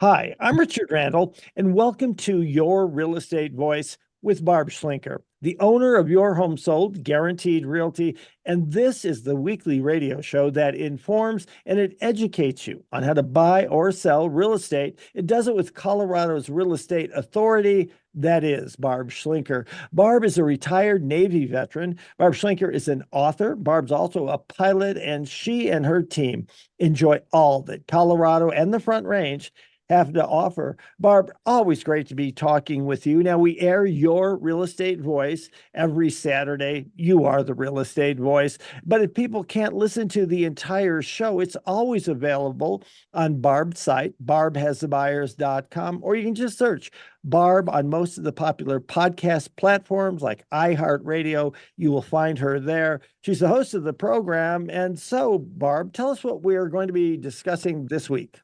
Hi, I'm Richard Randall, and welcome to Your Real Estate Voice with Barb Schlinker, the owner of Your Home Sold, Guaranteed Realty. And this is the weekly radio show that informs and it educates you on how to buy or sell real estate. It does it with Colorado's real estate authority. That is Barb Schlinker. Barb is a retired Navy veteran. Barb Schlinker is an author. Barb's also a pilot, and she and her team enjoy all that Colorado and the Front Range have to offer. Barb, always great to be talking with you. Now, we air Your Real Estate Voice every Saturday. You are the real estate voice. But if people can't listen to the entire show, it's always available on Barb's site, barbhasthebuyers.com, or you can just search Barb on most of the popular podcast platforms like iHeartRadio. You will find her there. She's the host of the program. And so, Barb, tell us what we're going to be discussing this week.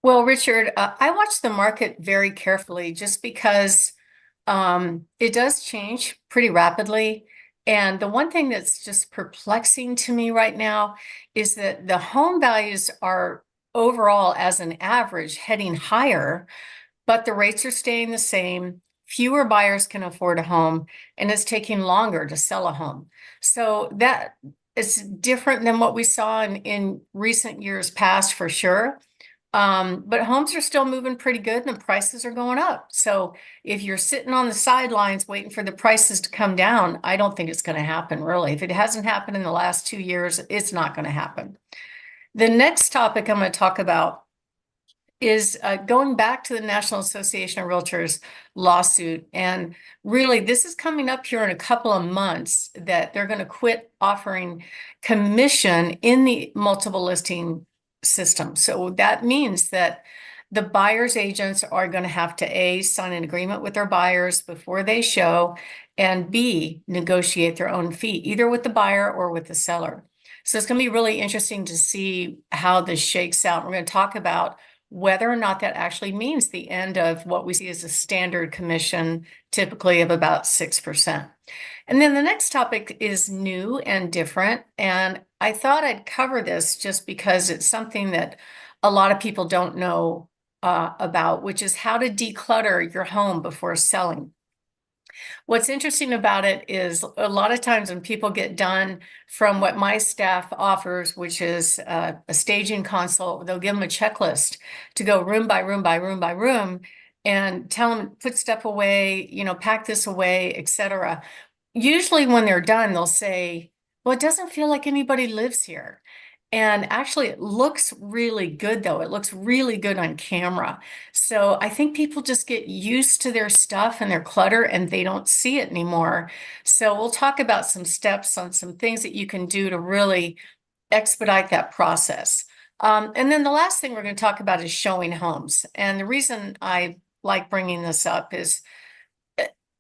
Well, Richard, I watch the market very carefully just because it does change pretty rapidly. And the one thing that's just perplexing to me right now is that the home values are overall, as an average, heading higher, but the rates are staying the same. Fewer buyers can afford a home, and it's taking longer to sell a home. So that is different than what we saw in recent years past, for sure. But homes are still moving pretty good and the prices are going up. So if you're sitting on the sidelines waiting for the prices to come down, I don't think it's going to happen, really. If it hasn't happened in the last 2 years, it's not going to happen. The next topic I'm going to talk about is going back to the National Association of Realtors lawsuit. And really, this is coming up here in a couple of months that they're going to quit offering commission in the multiple listing system. So that means that the buyer's agents are going to have to A, sign an agreement with their buyers before they show, and B, negotiate their own fee, either with the buyer or with the seller. So it's going to be really interesting to see how this shakes out. We're going to talk about whether or not that actually means the end of what we see as a standard commission, typically of about 6%. And then the next topic is new and different. And I thought I'd cover this just because it's something that a lot of people don't know about, which is how to declutter your home before selling. What's interesting about it is a lot of times when people get done from what my staff offers, which is a staging consult, they'll give them a checklist to go room by room by room by room and tell them, put stuff away, pack this away, etc. Usually when they're done, they'll say, well, it doesn't feel like anybody lives here. And actually, it looks really good, though. It looks really good on camera. So I think people just get used to their stuff and their clutter and they don't see it anymore. So we'll talk about some steps on some things that you can do to really expedite that process. And then the last thing we're going to talk about is showing homes. And the reason I like bringing this up is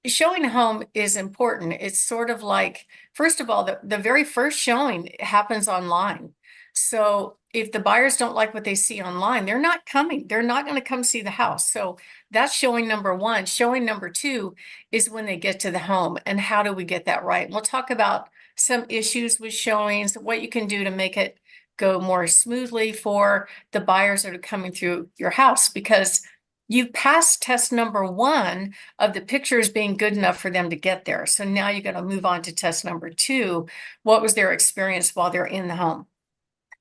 showing a home is important. It's sort of like, first of all, the very first showing happens online. So if the buyers don't like what they see online, they're not coming. They're not going to come see the house. So that's showing number one. Showing number two is when they get to the home. And how do we get that right? We'll talk about some issues with showings, what you can do to make it go more smoothly for the buyers that are coming through your house, because you've passed test number one of the pictures being good enough for them to get there. So now you're going to move on to test number two. What was their experience while they're in the home?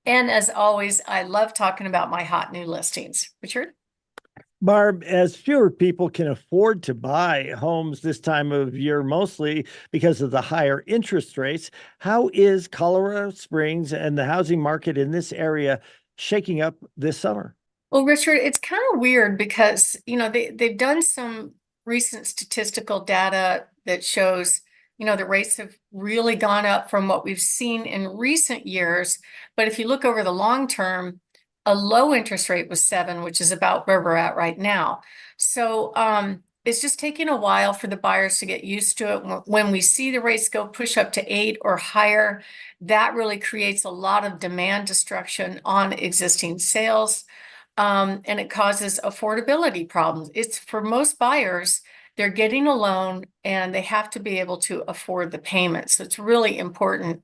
And as always, I love talking about my hot new listings. Richard? Barb, as fewer people can afford to buy homes this time of year, mostly because of the higher interest rates, how is Colorado Springs and the housing market in this area shaking up this summer? Well, Richard, it's kind of weird because, they've done some recent statistical data that shows, the rates have really gone up from what we've seen in recent years. But if you look over the long term, a low interest rate was 7, which is about where we're at right now. So it's just taking a while for the buyers to get used to it. When we see the rates go push up to 8 or higher, that really creates a lot of demand destruction on existing sales. And it causes affordability problems. It's for most buyers, they're getting a loan and they have to be able to afford the payment. So it's really important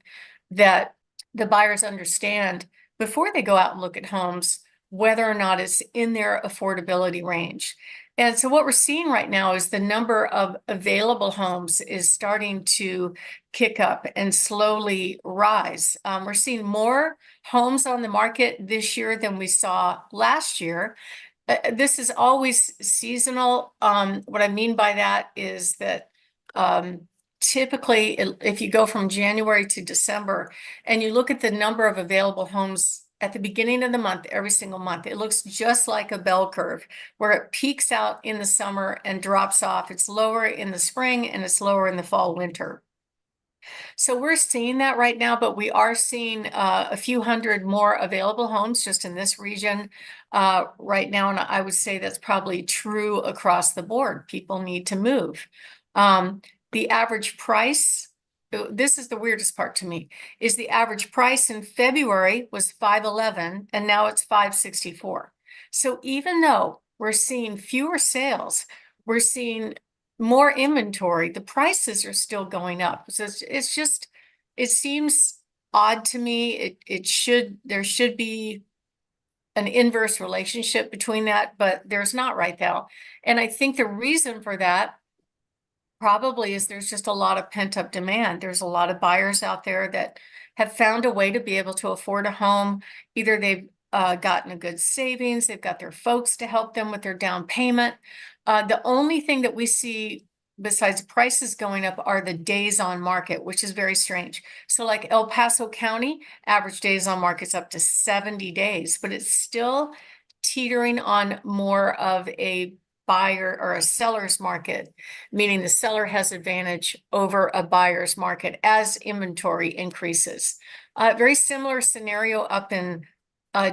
that the buyers understand before they go out and look at homes whether or not it's in their affordability range. And so what we're seeing right now is the number of available homes is starting to kick up and slowly rise. We're seeing more homes on the market this year than we saw last year. This is always seasonal. What I mean by that is that typically, if you go from January to December and you look at the number of available homes at the beginning of the month, every single month, it looks just like a bell curve where it peaks out in the summer and drops off. It's lower in the spring and it's lower in the fall, winter. So we're seeing that right now, but we are seeing a few hundred more available homes just in this region right now. And I would say that's probably true across the board. People need to move. The average price, this is the weirdest part to me, is the average price in February was $511 and now it's $564. So even though we're seeing fewer sales, we're seeing more inventory, the prices are still going up. So it's just, it seems odd to me. There should be an inverse relationship between that, but there's not right now. And I think the reason for that probably is there's just a lot of pent-up demand. There's a lot of buyers out there that have found a way to be able to afford a home. Either they've gotten a good savings, they've got their folks to help them with their down payment. The only thing that we see besides prices going up are the days on market, which is very strange. So like El Paso County, average days on market's up to 70 days, but it's still teetering on more of a buyer or a seller's market, meaning the seller has advantage over a buyer's market as inventory increases. Very similar scenario up in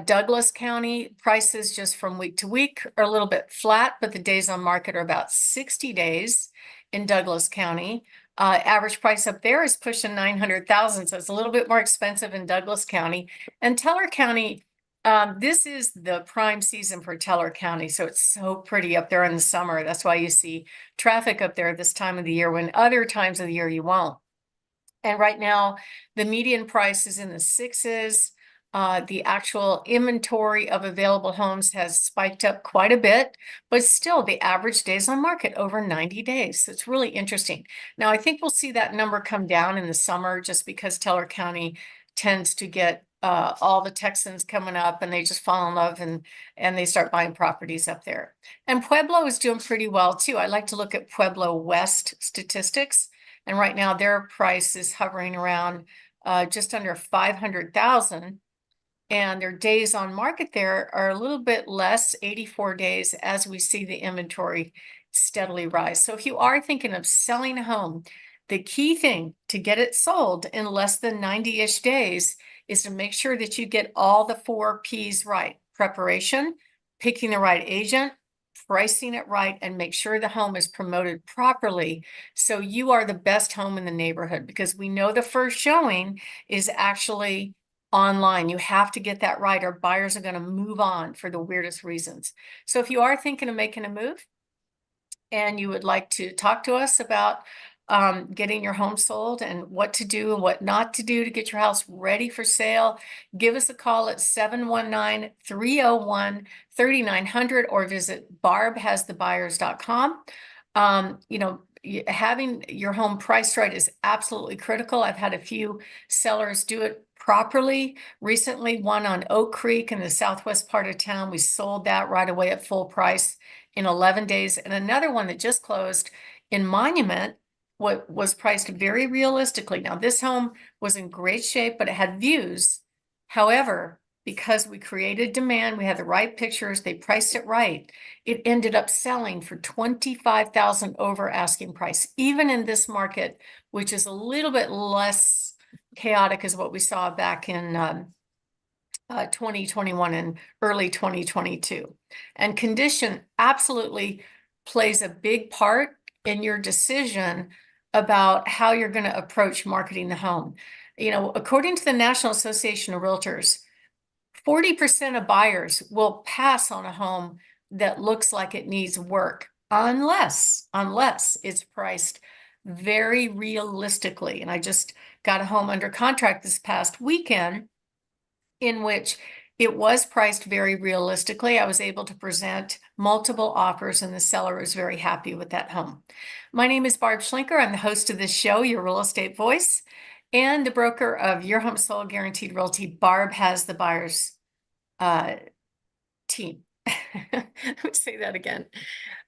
Douglas County. Prices just from week to week are a little bit flat, but the days on market are about 60 days in Douglas County. Average price up there is pushing 900,000, so it's a little bit more expensive in Douglas County. And Teller County, this is the prime season for Teller County, so it's so pretty up there in the summer. That's why you see traffic up there this time of the year when other times of the year you won't. And right now, the median price is in the sixes. The actual inventory of available homes has spiked up quite a bit, but still the average days on market over 90 days. So it's really interesting. Now, I think we'll see that number come down in the summer just because Teller County tends to get all the Texans coming up and they just fall in love and they start buying properties up there. And Pueblo is doing pretty well too. I like to look at Pueblo West statistics. And right now their price is hovering around just under 500,000. And their days on market there are a little bit less, 84 days, as we see the inventory steadily rise. So if you are thinking of selling a home, the key thing to get it sold in less than 90-ish days is to make sure that you get all the 4 Ps right. Preparation, picking the right agent, pricing it right, and make sure the home is promoted properly so you are the best home in the neighborhood, because we know the first showing is actually online. You have to get that right or buyers are going to move on for the weirdest reasons. So if you are thinking of making a move and you would like to talk to us about getting your home sold and what to do and what not to do to get your house ready for sale, give us a call at 719-301-3900 or visit barbhasthebuyers.com. Having your home priced right is absolutely critical. I've had a few sellers do it properly. Recently, one on Oak Creek in the southwest part of town, we sold that right away at full price in 11 days. And another one that just closed in Monument, what was priced very realistically. Now, this home was in great shape, but it had views. However, because we created demand, we had the right pictures, they priced it right, it ended up selling for $25,000 over asking price, even in this market, which is a little bit less chaotic as what we saw back in 2021 and early 2022. And condition absolutely plays a big part in your decision about how you're going to approach marketing the home. According to the National Association of Realtors, 40% of buyers will pass on a home that looks like it needs work unless it's priced very realistically. And I just got a home under contract this past weekend in which It was priced very realistically. I was able to present multiple offers, and the seller was very happy with that home. My name is Barb Schlinker. I'm the host of this show, Your Real Estate Voice, and the broker of Your Home Sold Guaranteed Realty. Barb has the buyer's team. Let me say that again.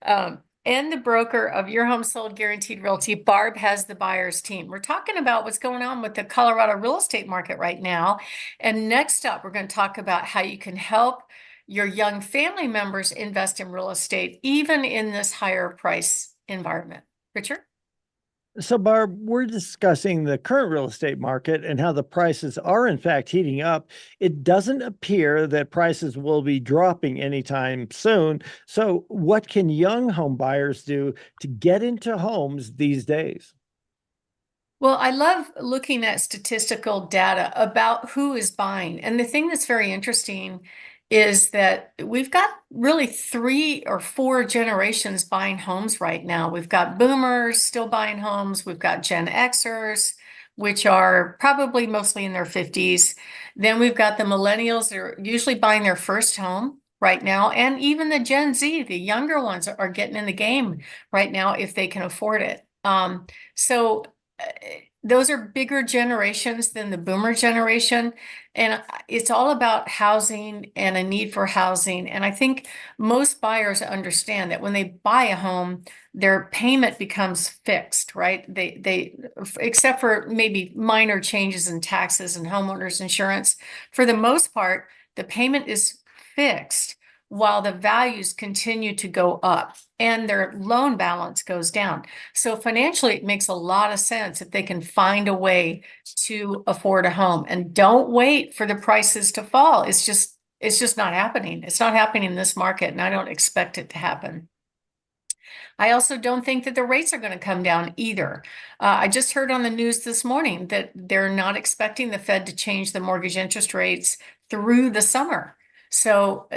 And the broker of Your Home Sold Guaranteed Realty. Barb has the buyer's team. We're talking about what's going on with the Colorado real estate market right now. And next up, we're going to talk about how you can help your young family members invest in real estate, even in this higher price environment. Richard? So, Barb, we're discussing the current real estate market and how the prices are, in fact, heating up. It doesn't appear that prices will be dropping anytime soon. So, what can young home buyers do to get into homes these days? Well, I love looking at statistical data about who is buying. And the thing that's very interesting is that we've got really 3 or 4 generations buying homes right now. We've got boomers still buying homes. We've got Gen Xers, which are probably mostly in their 50s. Then we've got the millennials that are usually buying their first home right now. And even the Gen Z, the younger ones, are getting in the game right now if they can afford it. So those are bigger generations than the boomer generation. And it's all about housing and a need for housing. And I think most buyers understand that when they buy a home, their payment becomes fixed, right? They except for maybe minor changes in taxes and homeowners insurance, for the most part, the payment is fixed while the values continue to go up and their loan balance goes down. So financially, it makes a lot of sense if they can find a way to afford a home, and don't wait for the prices to fall. It's just not happening. It's not happening in this market, and I don't expect it to happen. I also don't think that the rates are going to come down either. I just heard on the news this morning that they're not expecting the Fed to change the mortgage interest rates through the summer. So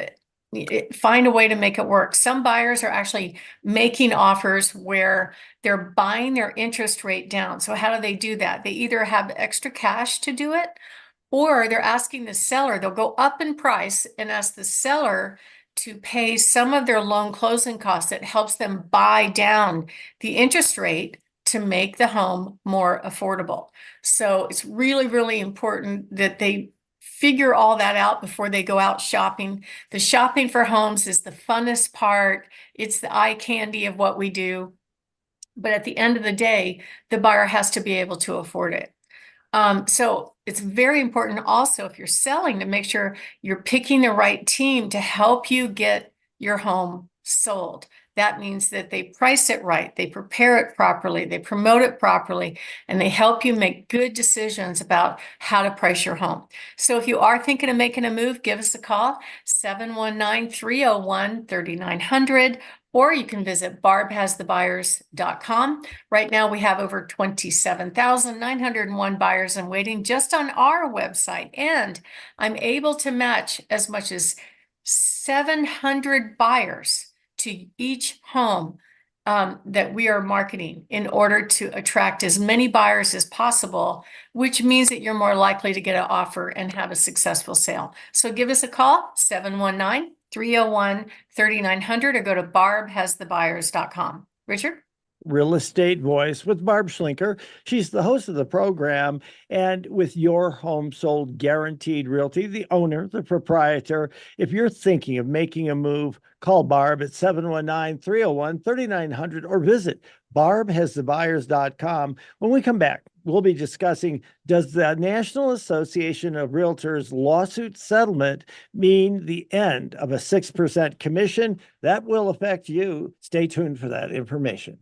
find a way to make it work. Some buyers are actually making offers where they're buying their interest rate down. So how do they do that? They either have extra cash to do it, or they're asking the seller, they'll go up in price and ask the seller to pay some of their loan closing costs. That helps them buy down the interest rate to make the home more affordable. So it's really, really important that they figure all that out before they go out shopping. The shopping for homes is the funnest part. It's the eye candy of what we do. But at the end of the day, the buyer has to be able to afford it. So it's very important also, if you're selling, to make sure you're picking the right team to help you get your home sold. That means that they price it right, they prepare it properly, they promote it properly, and they help you make good decisions about how to price your home. So if you are thinking of making a move, give us a call, 719-301-3900, or you can visit barbhasthebuyers.com. Right now, we have over 27,901 buyers in waiting just on our website. And I'm able to match as much as 700 buyers to each home that we are marketing in order to attract as many buyers as possible, which means that you're more likely to get an offer and have a successful sale. So give us a call, 719-301-3900, or go to barbhasthebuyers.com. Richard? Real Estate Voice with Barb Schlinker. She's the host of the program. And with Your Home Sold Guaranteed Realty, the owner, the proprietor, if you're thinking of making a move, call Barb at 719-301-3900 or visit barbhasthebuyers.com. When we come back, we'll be discussing, does the National Association of Realtors lawsuit settlement mean the end of a 6% commission? That will affect you. Stay tuned for that information.